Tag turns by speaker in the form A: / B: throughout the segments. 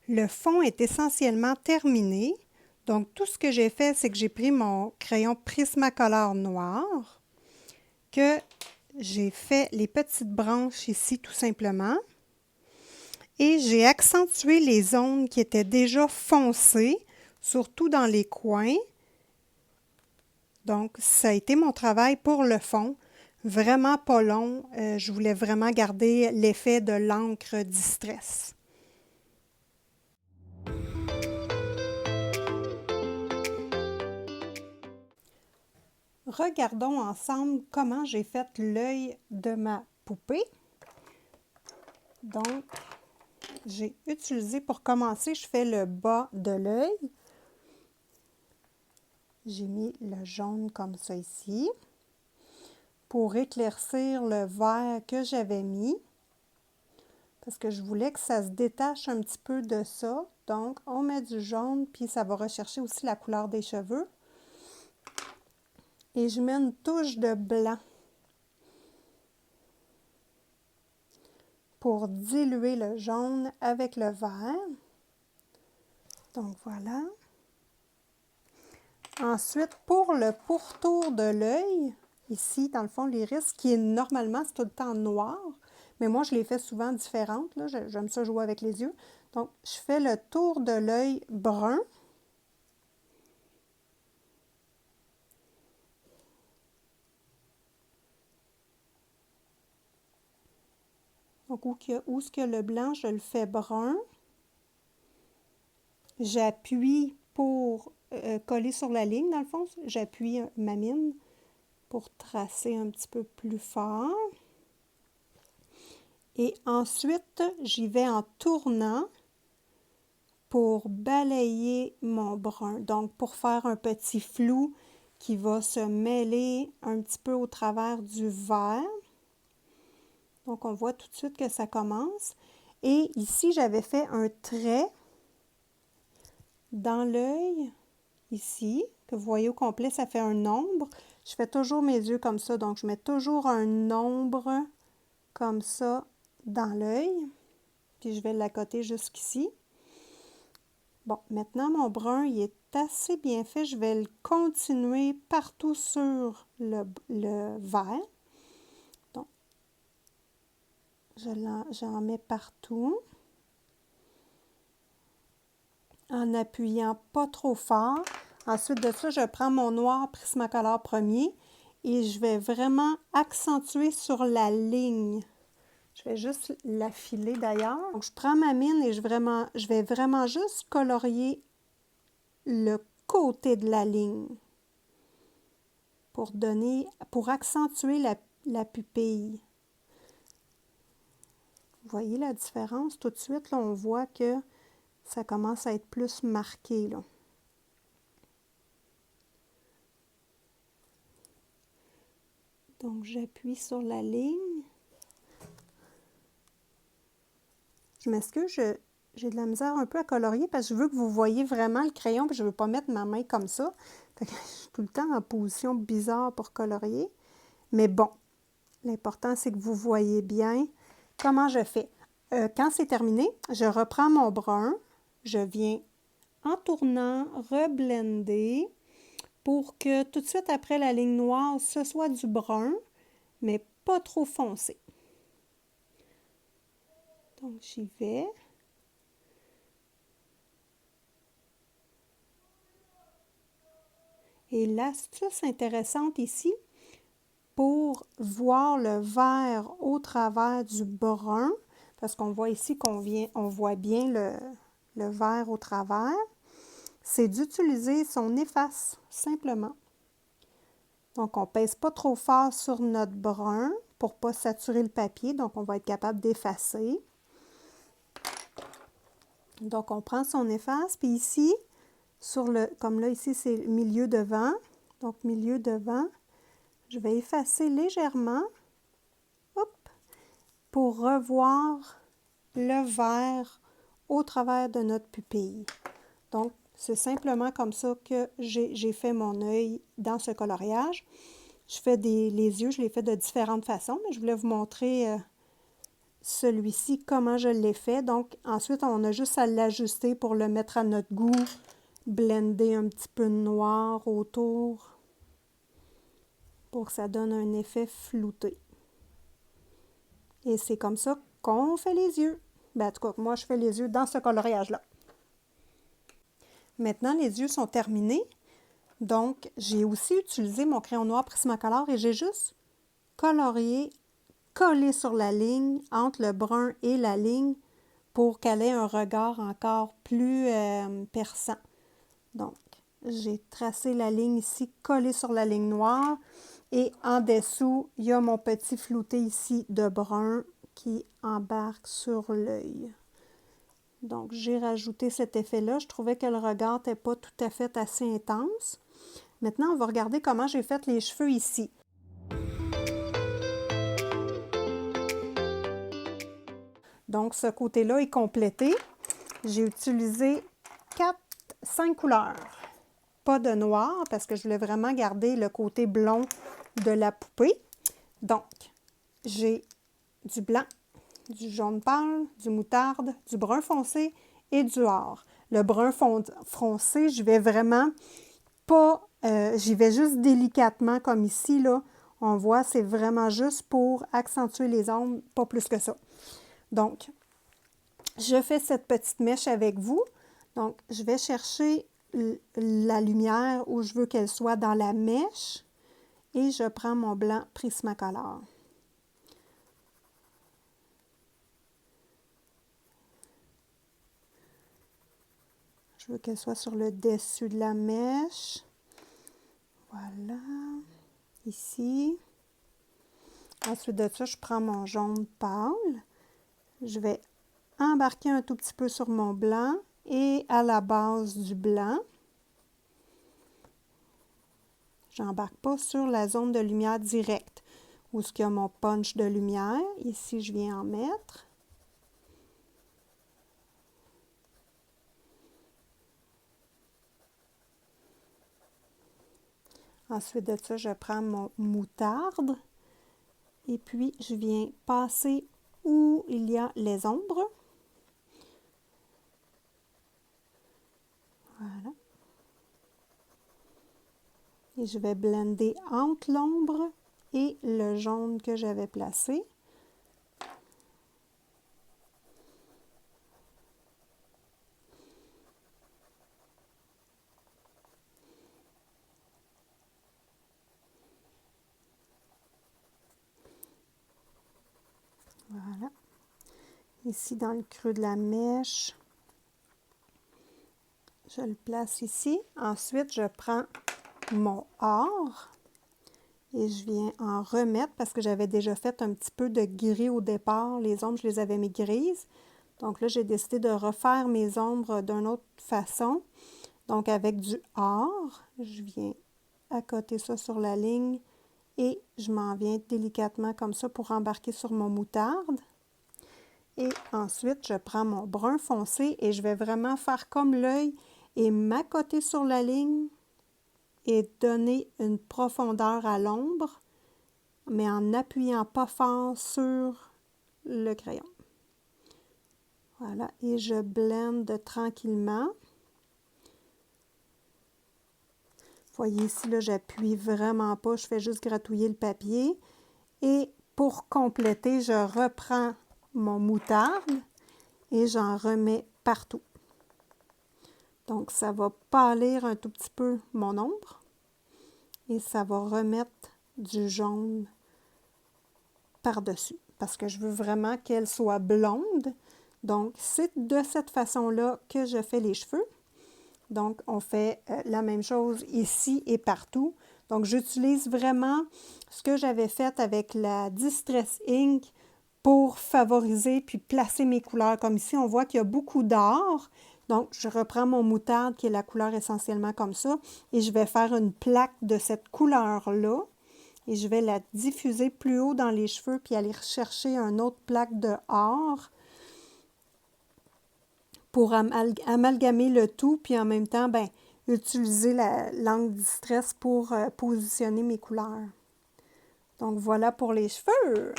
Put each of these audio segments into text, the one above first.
A: Le fond est essentiellement terminé. Donc, tout ce que j'ai fait, c'est que j'ai pris mon crayon Prismacolor noir, que j'ai fait les petites branches ici tout simplement. Et j'ai accentué les zones qui étaient déjà foncées, surtout dans les coins. Donc, ça a été mon travail pour le fond. Vraiment pas long. Je voulais vraiment garder l'effet de l'encre Distress. Regardons ensemble comment j'ai fait l'œil de ma poupée. Donc, j'ai utilisé, pour commencer, je fais le bas de l'œil. J'ai mis le jaune comme ça ici pour éclaircir le vert que j'avais mis. Parce que je voulais que ça se détache un petit peu de ça. Donc, on met du jaune, puis ça va rechercher aussi la couleur des cheveux. Et je mets une touche de blanc pour diluer le jaune avec le vert. Donc, voilà. Ensuite, pour le pourtour de l'œil, ici, dans le fond, l'iris, qui est normalement, c'est tout le temps noir, mais moi, je les fais souvent différentes. Là. J'aime ça jouer avec les yeux. Donc, je fais le tour de l'œil brun. Donc, où est-ce que le blanc, je le fais brun. J'appuie pour coller sur la ligne, dans le fond. J'appuie ma mine pour tracer un petit peu plus fort. Et ensuite, j'y vais en tournant pour balayer mon brun. Donc, pour faire un petit flou qui va se mêler un petit peu au travers du vert. Donc, on voit tout de suite que ça commence. Et ici, j'avais fait un trait dans l'œil, ici, que vous voyez au complet, ça fait un ombre. Je fais toujours mes yeux comme ça, donc je mets toujours un ombre comme ça dans l'œil. Puis je vais l'accoter jusqu'ici. Bon, maintenant mon brun, il est assez bien fait. Je vais le continuer partout sur le vert. Donc, j'en mets partout. En appuyant pas trop fort. Ensuite de ça, je prends mon noir Prismacolor premier et je vais vraiment accentuer sur la ligne. Je vais juste l'affiler d'ailleurs. Donc, je prends ma mine et je vais vraiment juste colorier le côté de la ligne pour accentuer la pupille. Vous voyez la différence? Tout de suite, là, on voit que ça commence à être plus marqué, là. Donc, j'appuie sur la ligne. Je m'excuse, j'ai de la misère un peu à colorier parce que je veux que vous voyez vraiment le crayon, puis je ne veux pas mettre ma main comme ça. Fait que je suis tout le temps en position bizarre pour colorier. Mais bon, l'important, c'est que vous voyez bien comment je fais. Quand c'est terminé, je reprends mon brun, je viens en tournant, reblender pour que tout de suite après la ligne noire, ce soit du brun, mais pas trop foncé. Donc, j'y vais. Et l'astuce intéressante ici, pour voir le vert au travers du brun, parce qu'on voit ici on voit bien le vert au travers, c'est d'utiliser son efface, simplement. Donc, on ne pèse pas trop fort sur notre brun pour ne pas saturer le papier, donc on va être capable d'effacer. Donc, on prend son efface, puis ici, comme là, ici, c'est milieu devant, donc milieu devant, je vais effacer légèrement, hop, pour revoir le vert au travers de notre pupille. Donc, c'est simplement comme ça que j'ai fait mon œil dans ce coloriage. Les yeux, je les fais de différentes façons, mais je voulais vous montrer celui-ci, comment je l'ai fait. Donc, ensuite, on a juste à l'ajuster pour le mettre à notre goût, blender un petit peu de noir autour pour que ça donne un effet flouté. Et c'est comme ça qu'on fait les yeux. Ben, en tout cas, moi, je fais les yeux dans ce coloriage-là. Maintenant, les yeux sont terminés. Donc, j'ai aussi utilisé mon crayon noir Prismacolor et j'ai juste colorié, collé sur la ligne, entre le brun et la ligne, pour qu'elle ait un regard encore plus perçant. Donc, j'ai tracé la ligne ici, collé sur la ligne noire. Et en dessous, il y a mon petit flouté ici de brun qui embarque sur l'œil. Donc, j'ai rajouté cet effet-là. Je trouvais que le regard n'était pas tout à fait assez intense. Maintenant, on va regarder comment j'ai fait les cheveux ici. Donc, ce côté-là est complété. J'ai utilisé 5 couleurs. Pas de noir, parce que je voulais vraiment garder le côté blond de la poupée. Donc, j'ai du blanc, du jaune pâle, du moutarde, du brun foncé et du or. Le brun foncé, je vais vraiment pas... j'y vais juste délicatement, comme ici, là. On voit, c'est vraiment juste pour accentuer les ombres, pas plus que ça. Donc, je fais cette petite mèche avec vous. Donc, je vais chercher la lumière où je veux qu'elle soit dans la mèche et je prends mon blanc Prismacolor. Je veux qu'elle soit sur le dessus de la mèche. Voilà. Ici. Ensuite de ça, je prends mon jaune pâle. Je vais embarquer un tout petit peu sur mon blanc et à la base du blanc. J'embarque pas sur la zone de lumière directe où il y a mon punch de lumière. Ici, je viens en mettre. Ensuite de ça, je prends mon moutarde et puis je viens passer où il y a les ombres. Voilà. Et je vais blender entre l'ombre et le jaune que j'avais placé. Voilà. Ici, dans le creux de la mèche, je le place ici. Ensuite, je prends mon or et je viens en remettre parce que j'avais déjà fait un petit peu de gris au départ. Les ombres, je les avais mis grises. Donc là, j'ai décidé de refaire mes ombres d'une autre façon. Donc, avec du or, je viens accoter ça sur la ligne et je m'en viens délicatement comme ça pour embarquer sur mon moutarde. Et ensuite, je prends mon brun foncé et je vais vraiment faire comme l'œil et m'accoter sur la ligne et donner une profondeur à l'ombre, mais en n'appuyant pas fort sur le crayon. Voilà, et je blende tranquillement. Vous voyez ici, là, j'appuie vraiment pas, je fais juste gratouiller le papier. Et pour compléter, je reprends mon moutarde et j'en remets partout. Donc, ça va pâlir un tout petit peu mon ombre et ça va remettre du jaune par-dessus parce que je veux vraiment qu'elle soit blonde. Donc, c'est de cette façon-là que je fais les cheveux. Donc, on fait la même chose ici et partout. Donc, j'utilise vraiment ce que j'avais fait avec la Distress Ink pour favoriser puis placer mes couleurs. Comme ici, on voit qu'il y a beaucoup d'or. Donc, je reprends mon moutarde qui est la couleur essentiellement comme ça et je vais faire une plaque de cette couleur-là et je vais la diffuser plus haut dans les cheveux puis aller rechercher une autre plaque de or pour amalgamer le tout, puis en même temps, ben, utiliser l'angle Distress pour positionner mes couleurs. Donc, voilà pour les cheveux.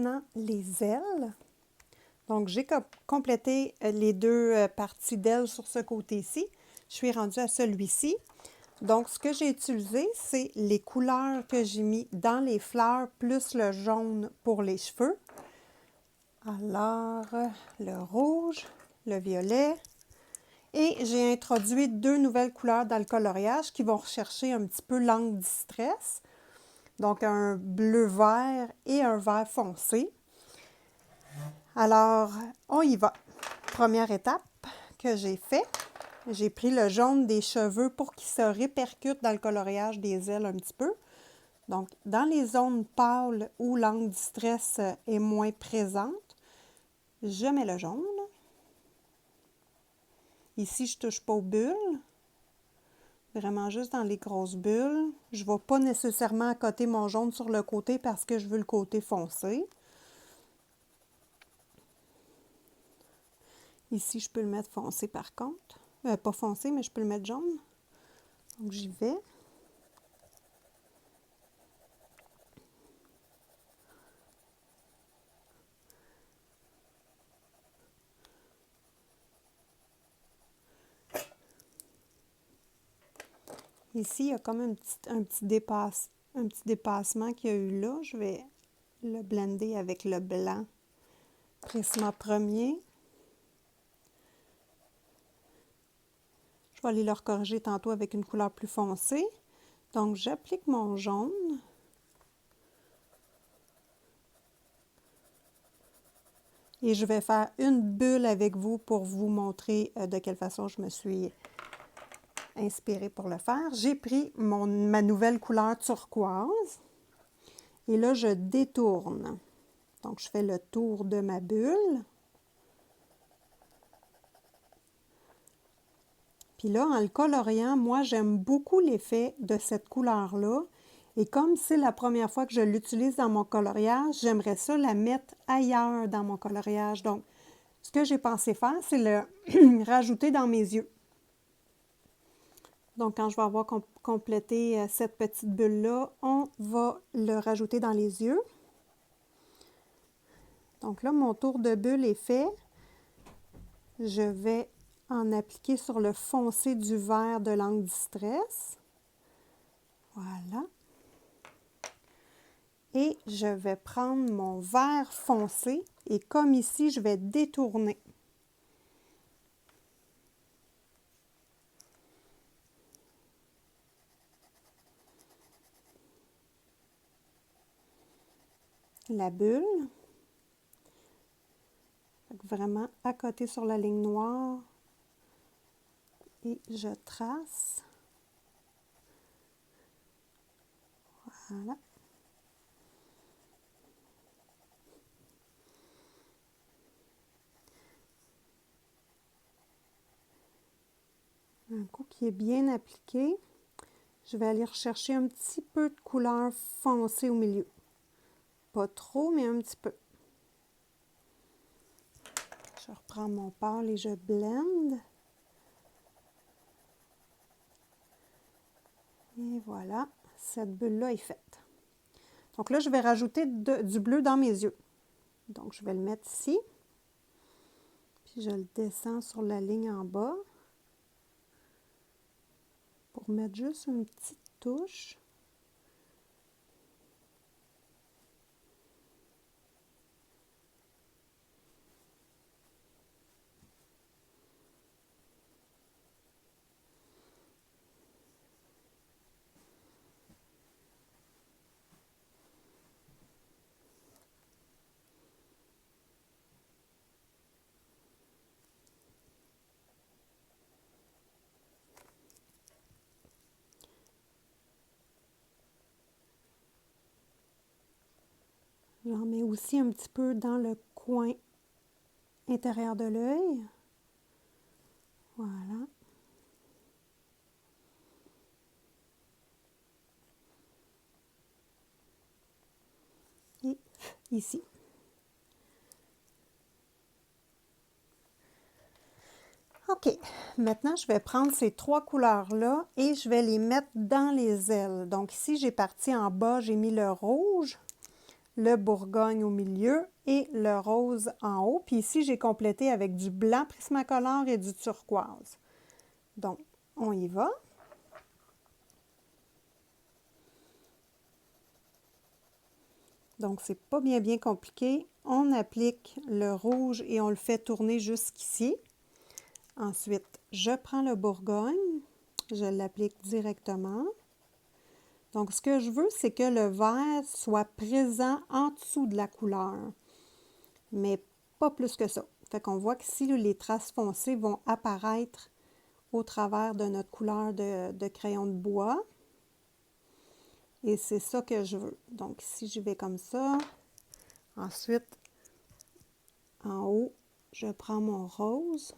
A: maintenant les ailes. Donc, j'ai complété les deux parties d'ailes sur ce côté-ci. Je suis rendue à celui-ci. Donc, ce que j'ai utilisé, c'est les couleurs que j'ai mis dans les fleurs, plus le jaune pour les cheveux. Alors, le rouge, le violet. Et j'ai introduit deux nouvelles couleurs dans le coloriage qui vont rechercher un petit peu l'angle distress. Donc, un bleu-vert et un vert foncé. Alors, on y va. Première étape que j'ai fait. J'ai pris le jaune des cheveux pour qu'il se répercute dans le coloriage des ailes un petit peu. Donc, dans les zones pâles où l'angle distress est moins présente, je mets le jaune. Ici, je ne touche pas aux bulles. Vraiment juste dans les grosses bulles. Je ne vais pas nécessairement accoter mon jaune sur le côté parce que je veux le côté foncé. Ici, je peux le mettre foncé par contre. Pas foncé, mais je peux le mettre jaune. Donc, j'y vais. Ici, il y a comme un petit dépassement qu'il y a eu là. Je vais le blender avec le blanc Prisma premier. Je vais aller le corriger tantôt avec une couleur plus foncée. Donc, j'applique mon jaune. Et je vais faire une bulle avec vous pour vous montrer de quelle façon je me suis inspirée pour le faire. J'ai pris ma nouvelle couleur turquoise. Et là, je détourne. Donc, je fais le tour de ma bulle. Puis là, en le coloriant, moi, j'aime beaucoup l'effet de cette couleur-là. Et comme c'est la première fois que je l'utilise dans mon coloriage, j'aimerais ça la mettre ailleurs dans mon coloriage. Donc, ce que j'ai pensé faire, c'est le rajouter dans mes yeux. Donc, quand je vais avoir complété cette petite bulle-là, on va le rajouter dans les yeux. Donc là, mon tour de bulle est fait. Je vais en appliquer sur le foncé du vert de l'angle distress. Voilà. Et je vais prendre mon vert foncé et comme ici, je vais détourner. La bulle. Vraiment à côté sur la ligne noire. Et je trace. Voilà. Un coup qui est bien appliqué, je vais aller rechercher un petit peu de couleur foncée au milieu. Pas trop, mais un petit peu. Je reprends mon pâle et je blende. Et voilà, cette bulle-là est faite. Donc là, je vais rajouter du bleu dans mes yeux. Donc, je vais le mettre ici. Puis, je le descends sur la ligne en bas. Pour mettre juste une petite touche. J'en mets aussi un petit peu dans le coin intérieur de l'œil. Voilà. Et ici. OK. Maintenant, je vais prendre ces trois couleurs-là et je vais les mettre dans les ailes. Donc ici, j'ai parti en bas, j'ai mis le rouge. le Bourgogne au milieu et le rose en haut. Puis ici, j'ai complété avec du blanc Prismacolor et du turquoise. Donc, on y va. Donc, c'est pas bien compliqué. On applique le rouge et on le fait tourner jusqu'ici. Ensuite, je prends le Bourgogne, je l'applique directement. Donc, ce que je veux, c'est que le vert soit présent en dessous de la couleur, mais pas plus que ça. Fait qu'on voit qu'ici, les traces foncées vont apparaître au travers de notre couleur de crayon de bois. Et c'est ça que je veux. Donc, ici, je vais comme ça. Ensuite, en haut, je prends mon rose.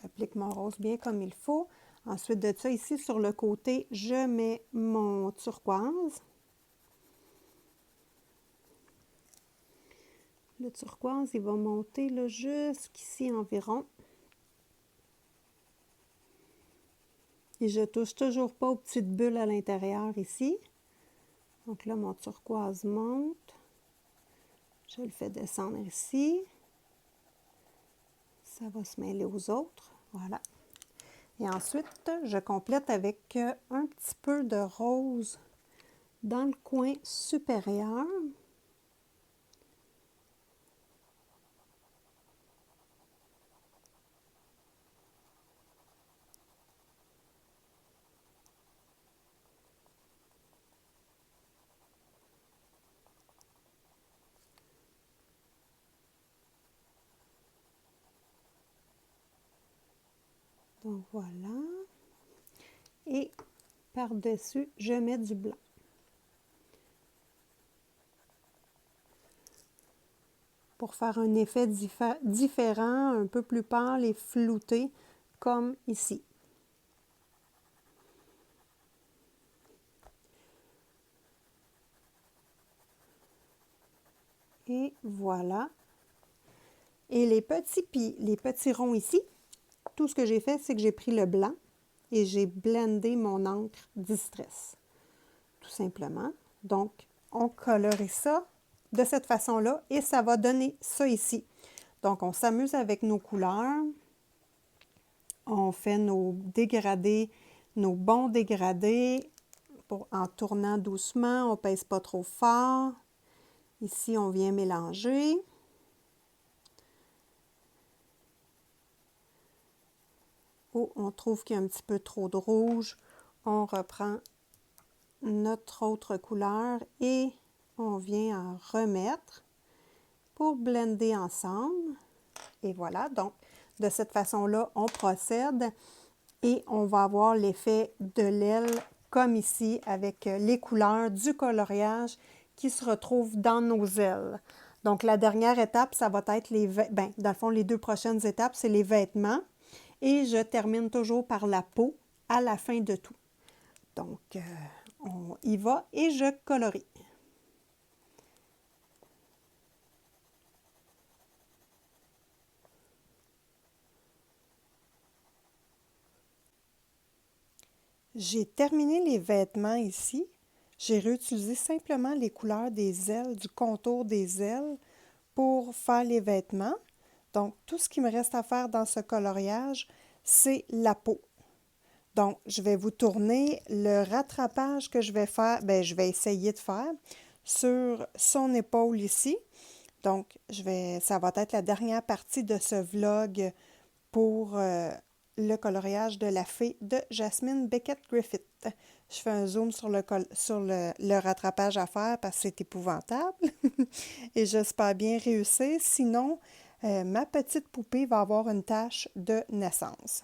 A: J'applique mon rose bien comme il faut. Ensuite de ça, ici, sur le côté, je mets mon turquoise. Le turquoise, il va monter là, jusqu'ici environ. Et je touche toujours pas aux petites bulles à l'intérieur ici. Donc là, mon turquoise monte. Je le fais descendre ici. Ça va se mêler aux autres. Voilà. Et ensuite, je complète avec un petit peu de rose dans le coin supérieur. Donc voilà. Et par-dessus, je mets du blanc. Pour faire un effet différent, un peu plus pâle et flouté, comme ici. Et voilà. Et les petits ronds ici, tout ce que j'ai fait, c'est que j'ai pris le blanc et j'ai blendé mon encre Distress, tout simplement. Donc, on colorie ça de cette façon-là et ça va donner ça ici. Donc, on s'amuse avec nos couleurs. On fait nos dégradés, nos bons dégradés en tournant doucement. On ne pèse pas trop fort. Ici, on vient mélanger. Où on trouve qu'il y a un petit peu trop de rouge, on reprend notre autre couleur et on vient en remettre pour blender ensemble. Et voilà, donc de cette façon-là, on procède et on va avoir l'effet de l'aile comme ici avec les couleurs du coloriage qui se retrouvent dans nos ailes. Donc la dernière étape, ça va être dans le fond, les 2 prochaines étapes, c'est les vêtements. Et je termine toujours par la peau à la fin de tout. Donc, on y va et je colorie. J'ai terminé les vêtements ici. J'ai réutilisé simplement les couleurs des ailes, du contour des ailes pour faire les vêtements. Donc, tout ce qui me reste à faire dans ce coloriage, c'est la peau. Donc, je vais vous tourner le rattrapage que je vais faire, je vais essayer de faire sur son épaule ici. Donc, ça va être la dernière partie de ce vlog pour le coloriage de la fée de Jasmine Beckett-Griffith. Je fais un zoom sur le rattrapage à faire parce que c'est épouvantable et j'espère bien réussir. Sinon, ma petite poupée va avoir une tache de naissance.